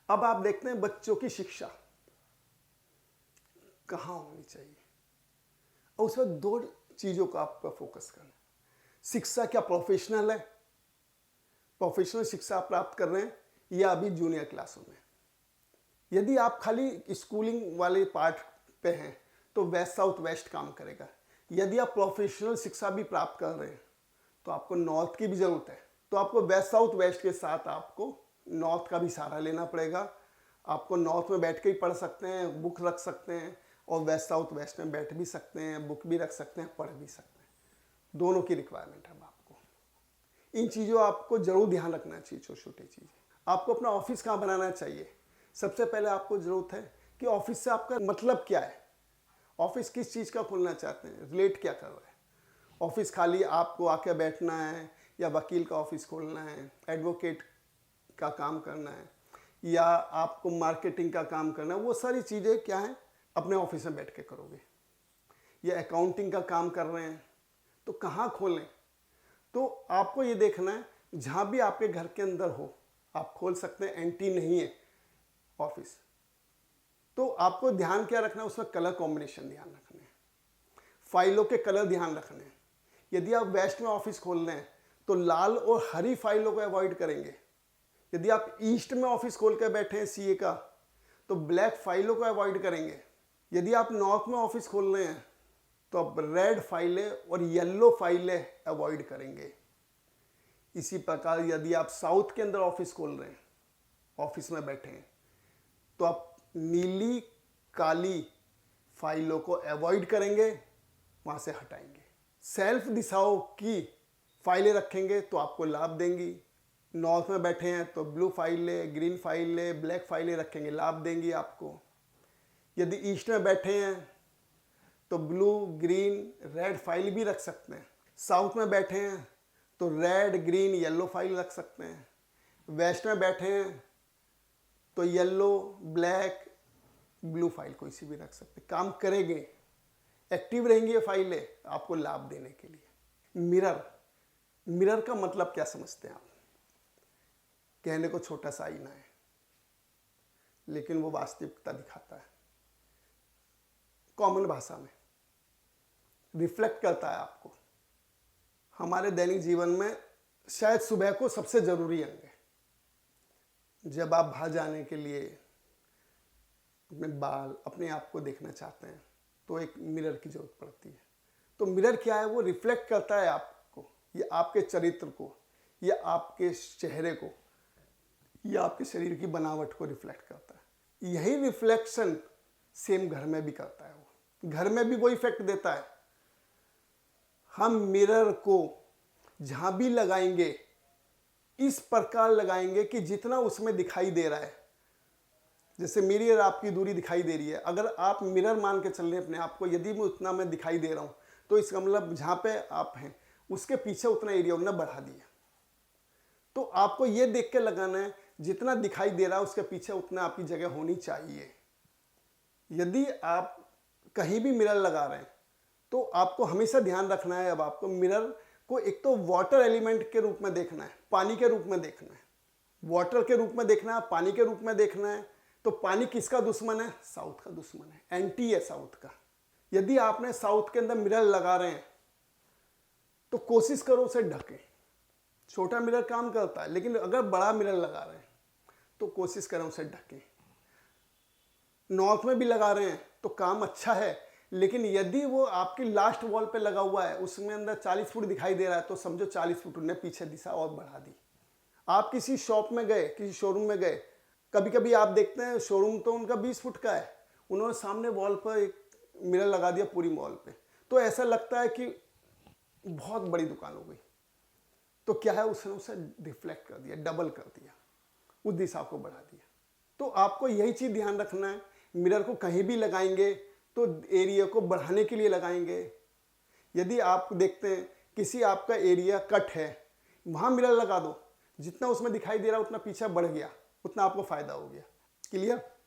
अब आप देखते हैं बच्चों की शिक्षा कहाँ होनी चाहिए, और उसमें दो चीज़ों का आपका फोकस करना। शिक्षा क्या प्रोफेशनल है, प्रोफेशनल शिक्षा आप प्राप्त कर रहे हैं, या अभी जूनियर क्लासों में। यदि आप खाली स्कूलिंग वाले पार्ट पे हैं तो वेस्ट साउथ वेस्ट काम करेगा। यदि आप प्रोफेशनल शिक्षा भी प्राप्त कर रहे हैं तो आपको नॉर्थ की भी ज़रूरत है। तो आपको वेस्ट साउथ वेस्ट के साथ आपको नॉर्थ का भी सहारा लेना पड़ेगा। आपको नॉर्थ में बैठ के ही पढ़ सकते हैं, बुक रख सकते हैं, और वेस्ट साउथ वेस्ट में बैठ भी सकते हैं, बुक भी रख सकते हैं, पढ़ भी सकते हैं। दोनों की रिक्वायरमेंट है आपको। इन चीज़ों आपको जरूर ध्यान रखना चाहिए। छोटी छोटी चीज़ें आपको अपना ऑफिस कहाँ बनाना चाहिए। सबसे पहले आपको ज़रूरत है कि ऑफिस से आपका मतलब क्या है, ऑफिस किस चीज़ का खोलना चाहते हैं, रिलेट क्या कर रहा है। ऑफिस खाली आपको आके बैठना है, या वकील का ऑफिस खोलना है, एडवोकेट का काम करना है, या आपको मार्केटिंग का काम करना है, वो सारी चीज़ें क्या हैं अपने ऑफिस में बैठ के करोगे। या अकाउंटिंग का काम कर रहे हैं तो कहाँ खोलें। तो आपको ये देखना है जहाँ भी आपके घर के अंदर हो आप खोल सकते हैं, एंटी नहीं है ऑफिस। तो आपको ध्यान क्या रखना है, उसमें कलर कॉम्बिनेशन ध्यान रखना है, फाइलों के कलर ध्यान रखने हैं। यदि आप वेस्ट में ऑफिस खोल रहे हैं तो लाल और हरी फाइलों को अवॉइड करेंगे। यदि आप ईस्ट में ऑफिस खोल कर बैठे हैं सीए का तो ब्लैक फाइलों को अवॉइड करेंगे। यदि आप नॉर्थ में ऑफिस खोल रहे हैं तो आप रेड फाइलें और येलो फाइलें अवॉइड करेंगे। इसी प्रकार यदि आप साउथ के अंदर ऑफिस खोल रहे हैं, ऑफिस में बैठे हैं, तो आप नीली काली फाइलों को अवॉइड करेंगे, वहां से हटाएंगे। सेल्फ दिशाओं की फाइलें रखेंगे तो आपको लाभ देंगी। नॉर्थ में बैठे हैं तो ब्लू फाइलें, ग्रीन फाइलें, ब्लैक फाइलें रखेंगे, लाभ देंगी आपको। यदि ईस्ट में बैठे हैं तो ब्लू, ग्रीन, रेड फाइल भी रख सकते हैं। साउथ में बैठे हैं तो रेड, ग्रीन, येलो फाइल रख सकते हैं। वेस्ट में बैठे हैं तो येलो, ब्लैक, ब्लू फाइल कोई सी भी रख सकते हैं। काम करेंगे, एक्टिव रहेंगी ये फाइलें आपको लाभ देने के लिए। मिरर, मिरर का मतलब क्या समझते हैं आप। कहने को छोटा सा आईना है लेकिन वो वास्तविकता दिखाता है। कॉमन भाषा में रिफ्लेक्ट करता है आपको। हमारे दैनिक जीवन में शायद सुबह को सबसे जरूरी अंग है। जब आप बाहर जाने के लिए अपने बाल, अपने आप को देखना चाहते हैं तो एक मिरर की जरूरत पड़ती है। तो मिरर क्या है, वो रिफ्लेक्ट करता है आपको, ये आपके चरित्र को, या आपके चेहरे को, या आपके शरीर की बनावट को रिफ्लेक्ट करता है। यही रिफ्लेक्शन सेम घर में भी करता है। वो घर में भी वो इफेक्ट देता है। हम मिरर को जहां भी लगाएंगे इस प्रकार लगाएंगे कि जितना उसमें दिखाई दे रहा है, जैसे मेरी और आपकी दूरी दिखाई दे रही है, अगर आप मिरर मान के चल रहे हैं अपने आप को, यदि मैं उतना मैं दिखाई दे रहा हूं तो इसका मतलब जहां पे आप हैं उसके पीछे उतना एरिया उन्होंने बढ़ा दिया। तो आपको ये देख के लगाना है जितना दिखाई दे रहा है उसके पीछे उतना आपकी जगह होनी चाहिए। यदि आप कहीं भी मिरर लगा रहे हैं तो आपको हमेशा ध्यान रखना है, अब आपको मिरर को एक तो वाटर एलिमेंट के रूप में देखना है, पानी के रूप में देखना है, वाटर के रूप में देखना है, पानी के रूप में देखना है। तो पानी किसका दुश्मन है, साउथ का दुश्मन है, एंटी है साउथ का। यदि आपने साउथ के अंदर मिरर लगा रहे हैं तो कोशिश करो उसे ढके। छोटा मिरर काम करता है, लेकिन अगर बड़ा मिरर लगा रहे हैं तो कोशिश करें उसे ढकें। नॉर्थ में भी लगा रहे हैं तो काम अच्छा है, लेकिन यदि वो आपकी लास्ट वॉल पे लगा हुआ है, उसमें अंदर 40 फुट दिखाई दे रहा है, तो समझो 40 फुट उन्हें पीछे दिशा और बढ़ा दी। आप किसी शॉप में गए, किसी शोरूम में गए, कभी कभी आप देखते हैं शोरूम तो उनका 20 फुट का है, उन्होंने सामने वॉल पर एक मिरर लगा दिया पूरी वॉल पे, तो ऐसा लगता है कि बहुत बड़ी दुकान हो गई। तो क्या है, उसने उसे रिफ्लेक्ट कर दिया, डबल कर दिया, उस दिशा को बढ़ा दिया। तो आपको यही चीज ध्यान रखना है, मिरर को कहीं भी लगाएंगे तो एरिया को बढ़ाने के लिए लगाएंगे। यदि आप देखते हैं किसी आपका एरिया कट है, वहां मिरर लगा दो, जितना उसमें दिखाई दे रहा है उतना पीछे बढ़ गया, उतना आपको फायदा हो गया। क्लियर।